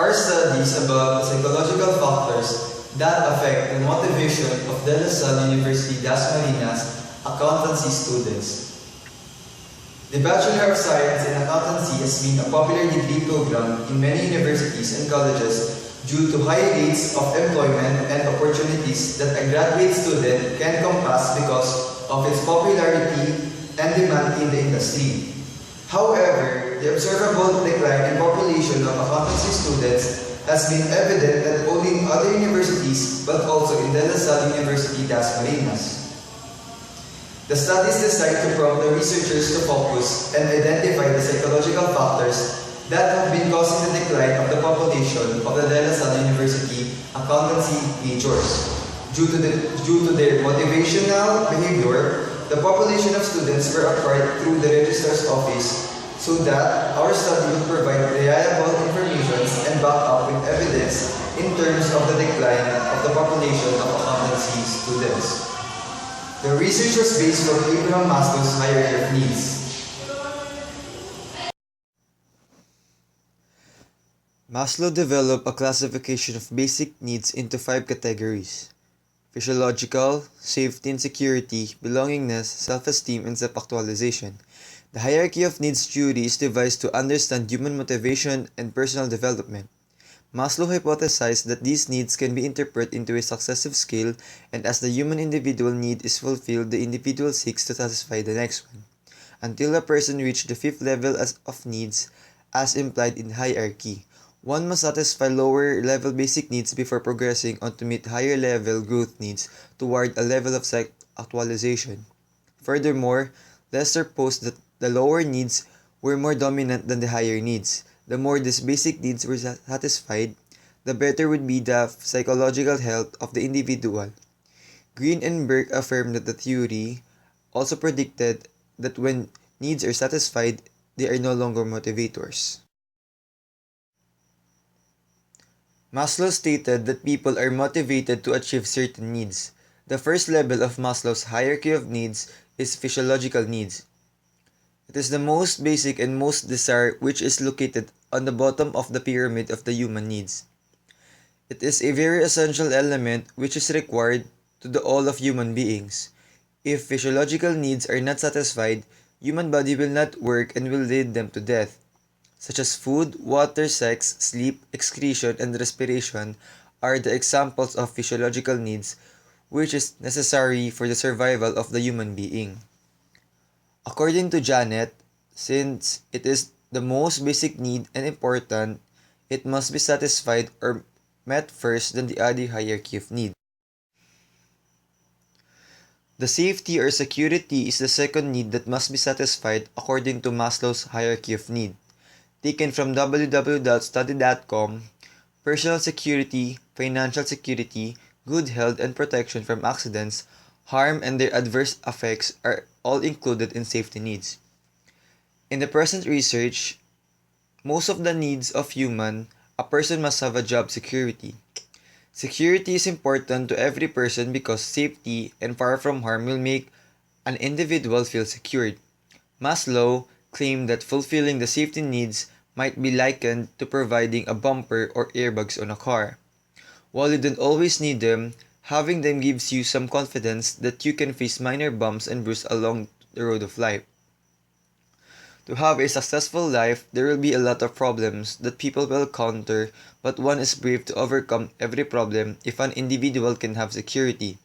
are studies about the psychological factors that affect the motivation of DLSUD University Das Marinas accountancy students. The Bachelor of Science in Accountancy has been a popular degree program in many universities and colleges due to high rates of employment and opportunities that a graduate student can compass because of its popularity and demand in the industry. However, the observable decline in population of accountancy students has been evident not only in other universities but also in DLSUD University Das Marinas. The study is designed to prompt the researchers to focus and identify the psychological factors that have been causing the decline of the population of the DLSUD University accountancy majors. Due to their motivational behavior, the population of students were acquired through the registrar's office so that our study would provide reliable information and back up with evidence in terms of the decline of the population of accountancy students. The research was based from Abraham Maslow's hierarchy of needs. Maslow developed a classification of basic needs into 5 categories: physiological, safety and security, belongingness, self-esteem, and self-actualization. The hierarchy of needs theory is devised to understand human motivation and personal development. Maslow hypothesized that these needs can be interpreted into a successive scale, and as the human individual need is fulfilled, the individual seeks to satisfy the next one, until a person reaches the 5th level of needs as implied in the hierarchy. One must satisfy lower level basic needs before progressing on to meet higher level growth needs toward a level of self-actualization. Furthermore, Lester posed that the lower needs were more dominant than the higher needs. The more these basic needs were satisfied, the better would be the psychological health of the individual. Green and Burke affirmed that the theory also predicted that when needs are satisfied, they are no longer motivators. Maslow stated that people are motivated to achieve certain needs. The first level of Maslow's hierarchy of needs is physiological needs. It is the most basic and most desired, which is located on the bottom of the pyramid of the human needs. It is a very essential element which is required to the all of human beings. If physiological needs are not satisfied, human body will not work and will lead them to death, such as food, water, sex, sleep, excretion, and respiration are the examples of physiological needs which is necessary for the survival of the human being. According to Janet, since it is the most basic need and important, it must be satisfied or met first than the other hierarchy of needs. The safety or security is the second need that must be satisfied according to Maslow's hierarchy of need. Taken from www.study.com, personal security, financial security, good health and protection from accidents, harm and their adverse effects are all included in safety needs. In the present research, most of the needs of a person must have a job security. Security is important to every person because safety and far from harm will make an individual feel secured. Maslow claimed that fulfilling the safety needs might be likened to providing a bumper or airbags on a car. While you don't always need them, having them gives you some confidence that you can face minor bumps and bruises along the road of life. To have a successful life, there will be a lot of problems that people will encounter, but one is brave to overcome every problem if an individual can have security.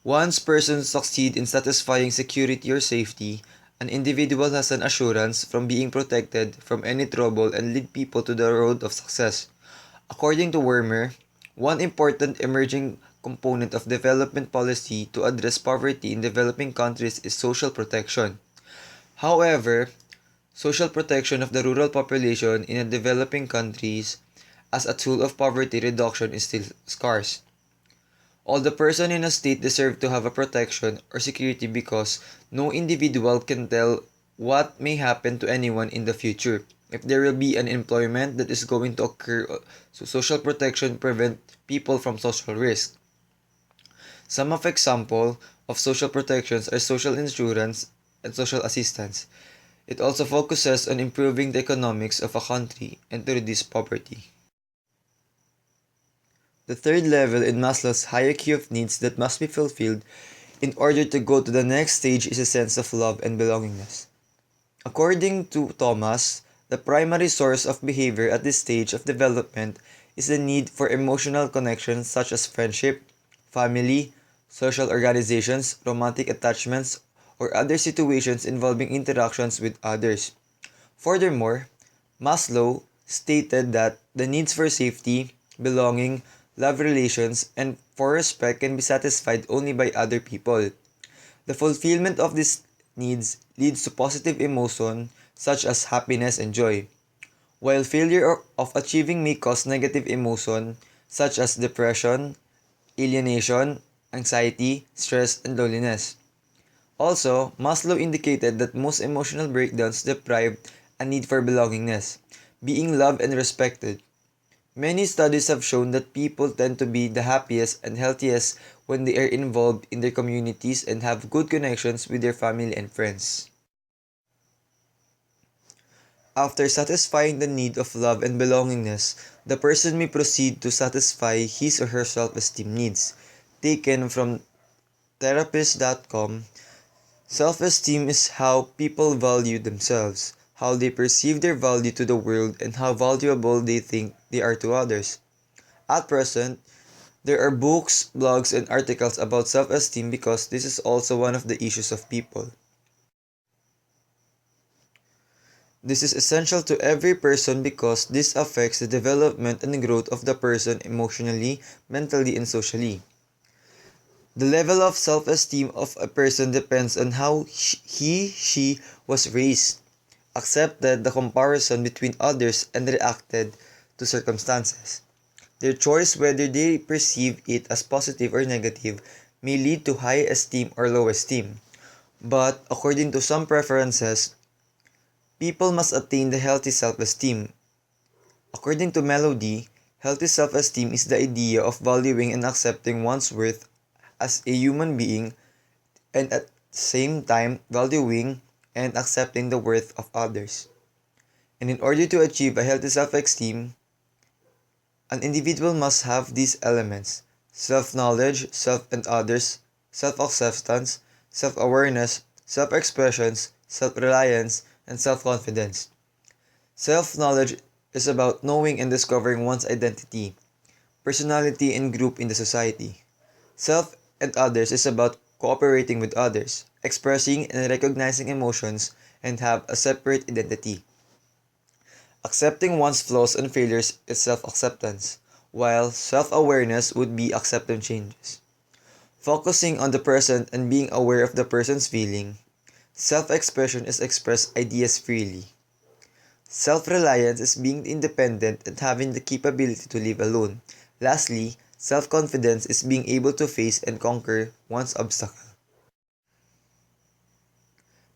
Once persons succeed in satisfying security or safety, an individual has an assurance from being protected from any trouble and lead people to the road of success. According to Werner, one important emerging component of development policy to address poverty in developing countries is social protection. However, social protection of the rural population in developing countries as a tool of poverty reduction is still scarce. All the person in a state deserve to have a protection or security because no individual can tell what may happen to anyone in the future. If there will be an employment that is going to occur, so social protection prevent people from social risk. Some of example of social protections are social insurance and social assistance. It also focuses on improving the economics of a country and to reduce poverty. the third level in Maslow's hierarchy of needs that must be fulfilled in order to go to the next stage is a sense of love and belongingness. According to Thomas, the primary source of behavior at this stage of development is the need for emotional connections such as friendship, family, social organizations, romantic attachments, or other situations involving interactions with others. Furthermore, Maslow stated that the needs for safety, belonging, love relations, and for respect can be satisfied only by other people. The fulfillment of these needs leads to positive emotion such as happiness and joy, while failure of achieving may cause negative emotion such as depression, alienation, anxiety, stress, and loneliness. Also, Maslow indicated that most emotional breakdowns deprive a need for belongingness, being loved and respected. Many studies have shown that people tend to be the happiest and healthiest when they are involved in their communities and have good connections with their family and friends. After satisfying the need of love and belongingness, the person may proceed to satisfy his or her self-esteem needs. Taken from therapist.com, self-esteem is how people value themselves, how they perceive their value to the world, and how valuable they think they are to others. At present, there are books, blogs, and articles about self-esteem because this is also one of the issues of people. This is essential to every person because this affects the development and growth of the person emotionally, mentally, and socially. The level of self-esteem of a person depends on how she was raised, accepted the comparison between others, and reacted to circumstances. Their choice whether they perceive it as positive or negative may lead to high esteem or low esteem. But according to some preferences, people must attain the healthy self-esteem. According to Melody, healthy self-esteem is the idea of valuing and accepting one's worth as a human being and at the same time valuing and accepting the worth of others. And in order to achieve a healthy self-esteem, an individual must have these elements: self-knowledge, self and others, self-acceptance, self-awareness, self-expressions, self-reliance, and self-confidence. Self-knowledge is about knowing and discovering one's identity, personality, and group in the society. Self and others is about cooperating with others, expressing and recognizing emotions, and have a separate identity. Accepting one's flaws and failures is self-acceptance, while self-awareness would be accepting changes. Focusing on the present and being aware of the person's feeling. Self-expression is express ideas freely. Self-reliance is being independent and having the capability to live alone. Lastly, self-confidence is being able to face and conquer one's obstacle.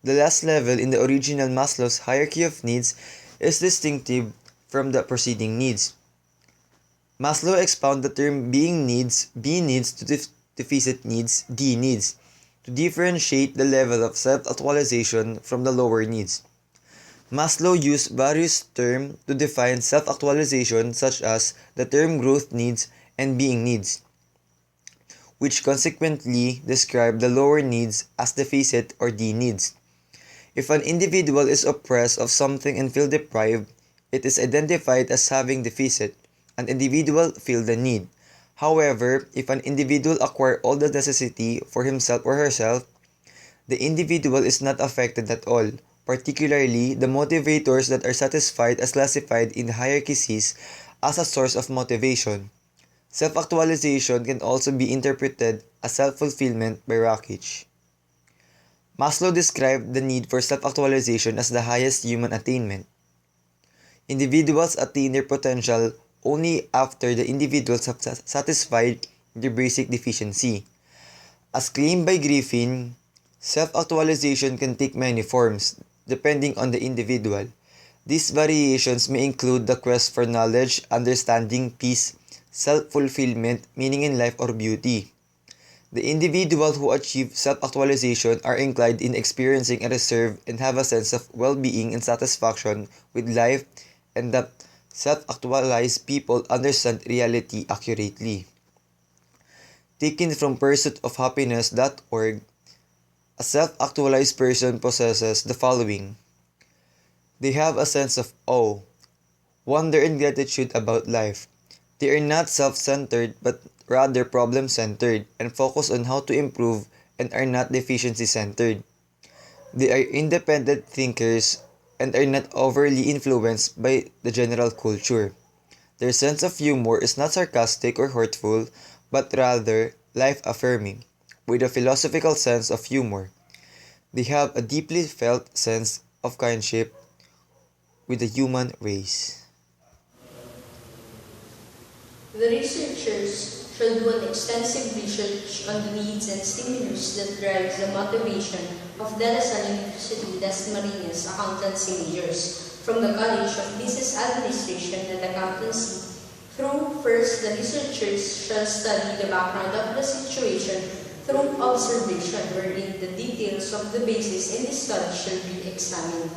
The last level in the original Maslow's hierarchy of needs is distinctive from the preceding needs. Maslow expounded the term being needs, B needs, to deficit needs, D needs, to differentiate the level of self-actualization from the lower needs. Maslow used various terms to define self-actualization, such as the term growth needs and being needs, which consequently describe the lower needs as deficit or D needs. If an individual is oppressed of something and feel deprived, it is identified as having deficit. An individual feel the need. However, if an individual acquire all the necessity for himself or herself, the individual is not affected at all. Particularly, the motivators that are satisfied as classified in hierarchies as a source of motivation. Self-actualization can also be interpreted as self-fulfillment by Rakic. Maslow described the need for self-actualization as the highest human attainment. Individuals attain their potential only after the individuals have satisfied their basic deficiency. As claimed by Griffin, self-actualization can take many forms, depending on the individual. These variations may include the quest for knowledge, understanding, peace, self-fulfillment, meaning in life, or beauty. The individuals who achieve self-actualization are inclined in experiencing a reserve and have a sense of well-being and satisfaction with life, and that Self-actualized people understand reality accurately. Taken from pursuitofhappiness.org, a self-actualized person possesses the following. They have a sense of awe, wonder, and gratitude about life. They are not self-centered but rather problem-centered and focus on how to improve and are not deficiency-centered. They are independent thinkers and are not overly influenced by the general culture. Their sense of humor is not sarcastic or hurtful, but rather life-affirming, with a philosophical sense of humor. They have a deeply felt sense of kinship with the human race. The researchers should do an extensive research on the needs and stimulus that drives the motivation of De La Salle University Dasmariñas accountancy majors from the College of Business Administration and Accountancy through. First, the researchers shall study the background of the situation through observation, wherein the details of the basis in the study shall be examined.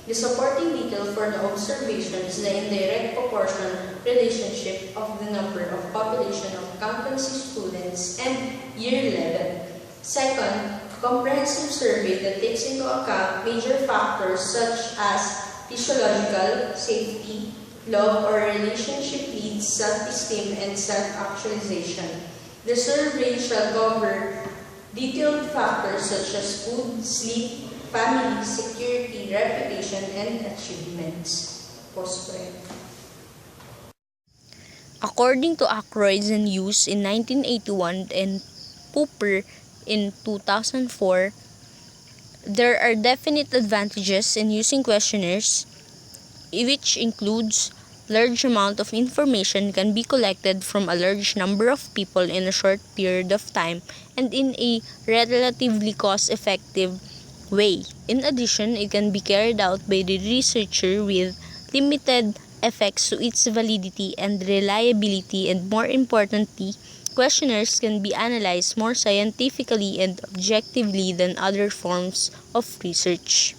The supporting detail for the observation is the indirect proportion relationship of the number of population of accountancy students and year level. Second, a comprehensive survey that takes into account major factors such as physiological, safety, love or relationship needs, self-esteem, and self-actualization. The survey shall cover detailed factors such as food, sleep, family, security, reputation, and achievements. According to Ackroyd and Hughes in 1981 and Popper in 2004, there are definite advantages in using questionnaires, which includes large amount of information can be collected from a large number of people in a short period of time and in a relatively cost-effective way. In addition, it can be carried out by the researcher with limited effects to its validity and reliability, and more importantly, questionnaires can be analyzed more scientifically and objectively than other forms of research.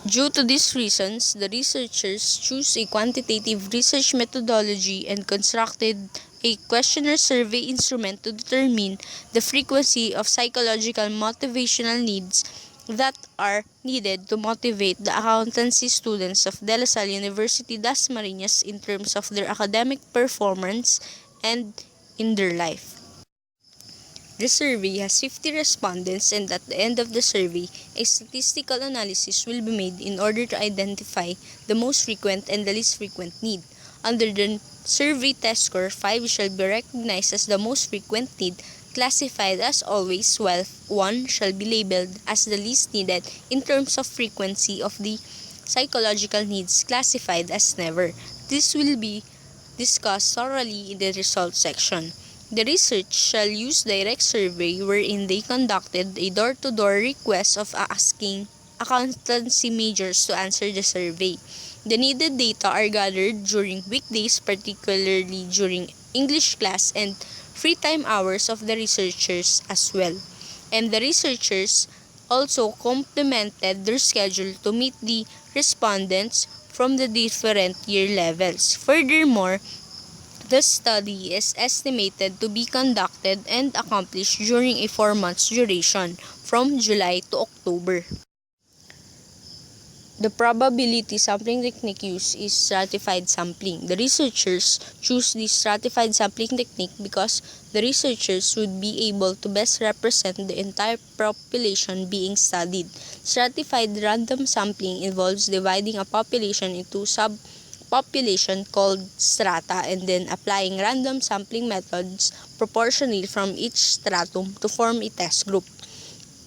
Due to these reasons, the researchers chose a quantitative research methodology and constructed a questionnaire survey instrument to determine the frequency of psychological motivational needs that are needed to motivate the accountancy students of De La Salle University Dasmariñas in terms of their academic performance and in their life. The survey has 50 respondents, and at the end of the survey, a statistical analysis will be made in order to identify the most frequent and the least frequent need. Under the survey test score, 5 shall be recognized as the most frequent need, classified as always, while 1 shall be labeled as the least needed in terms of frequency of the psychological needs, classified as never. This will be discussed thoroughly in the results section. The research shall use direct survey, wherein they conducted a door-to-door request of asking accountancy majors to answer the survey. The needed data are gathered during weekdays, particularly during English class and free time hours of the researchers as well. And the researchers also complemented their schedule to meet the respondents from the different year levels. Furthermore, the study is estimated to be conducted and accomplished during a 4 months duration, from July to October. The probability sampling technique used is stratified sampling. The researchers choose this stratified sampling technique because the researchers would be able to best represent the entire population being studied. Stratified random sampling involves dividing a population into subpopulation called strata and then applying random sampling methods proportionally from each stratum to form a test group.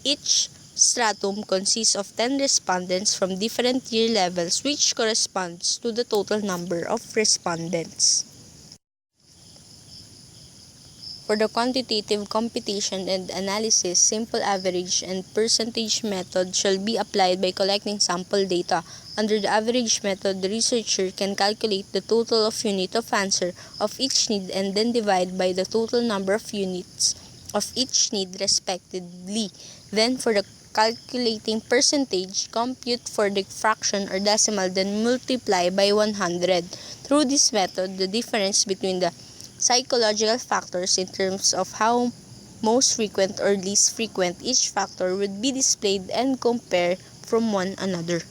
Each stratum consists of 10 respondents from different year levels, which corresponds to the total number of respondents. For the quantitative computation and analysis, simple average and percentage method shall be applied by collecting sample data. Under the average method, the researcher can calculate the total of unit of answer of each need and then divide by the total number of units of each need respectively. Then, for the calculating percentage, compute for the fraction or decimal, then multiply by 100. Through this method, the difference between the psychological factors in terms of how most frequent or least frequent each factor would be displayed and compared from one another.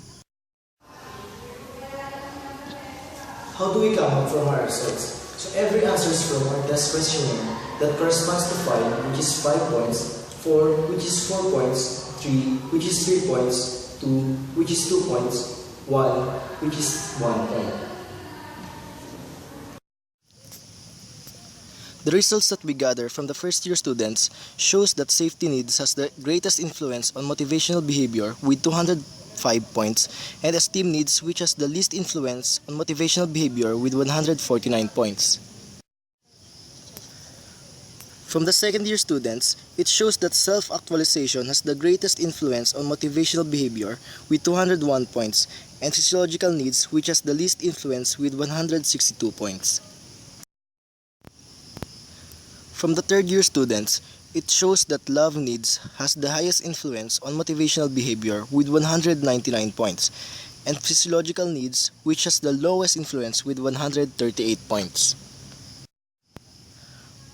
How do we come up from our results? So every answer is from our test questionnaire that corresponds to 5, which is 5 points, 4, which is 4 points, 3, which is 3 points, 2, which is 2 points, 1, which is 1 point. The results that we gather from the first-year students shows that safety needs has the greatest influence on motivational behavior with 205 points, and esteem needs, which has the least influence on motivational behavior with 149 points. From the second-year students, it shows that self-actualization has the greatest influence on motivational behavior with 201 points, and physiological needs, which has the least influence with 162 points. From the third-year students, it shows that love needs has the highest influence on motivational behavior with 199 points, and physiological needs, which has the lowest influence with 138 points.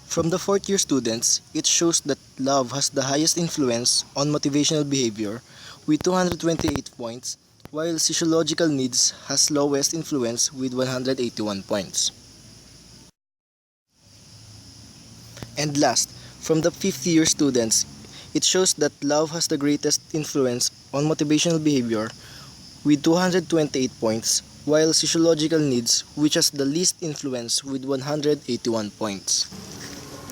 From the fourth-year students, it shows that love has the highest influence on motivational behavior with 228 points, while physiological needs has lowest influence with 181 points. And last, from the fifth-year students, it shows that love has the greatest influence on motivational behavior with 228 points, while physiological needs, which has the least influence with 181 points.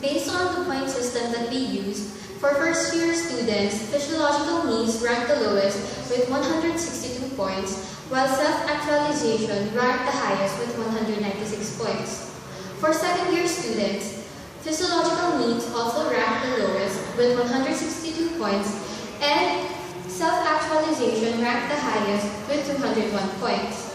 Based on the point system that we used, for first-year students, physiological needs ranked the lowest with 162 points, while self-actualization ranked the highest with 196 points. For second-year students, physiological needs also ranked the lowest with 162 points, and self-actualization ranked the highest with 201 points.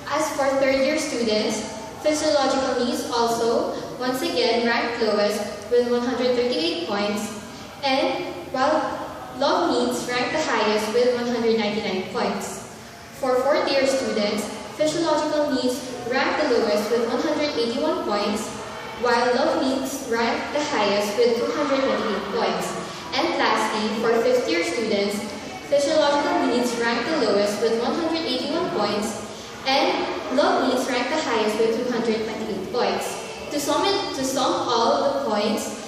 As for third-year students, physiological needs also once again ranked lowest with 138 points, and while love needs ranked the highest with 199 points. For fourth-year students, physiological needs ranked the lowest with 181 points, while love needs ranked the highest with 228 points. And lastly, for fifth-year students, physiological needs ranked the lowest with 181 points, and love needs ranked the highest with 228 points. To sum all the points,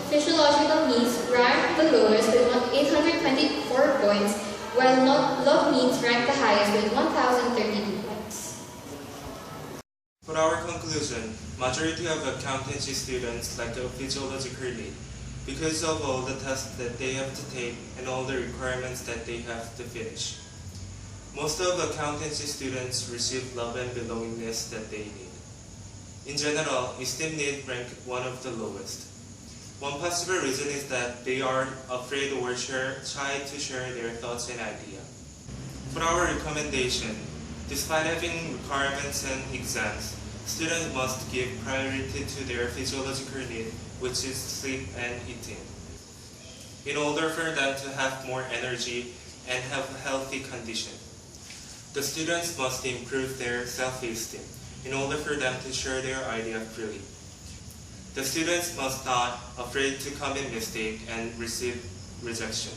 physiological needs ranked the lowest with 824 points, while love needs ranked the highest with 1,032 points. For our conclusion, majority of accountancy students lack a physiological need because of all the tests that they have to take and all the requirements that they have to finish. Most of accountancy students receive love and belongingness that they need. In general, esteem need rank one of the lowest. One possible reason is that they are afraid or shy to share their thoughts and ideas. For our recommendation, despite having requirements and exams, students must give priority to their physiological need, which is sleep and eating, in order for them to have more energy and have a healthy condition. The students must improve their self-esteem in order for them to share their idea freely. The students must not afraid to commit mistake and receive rejection.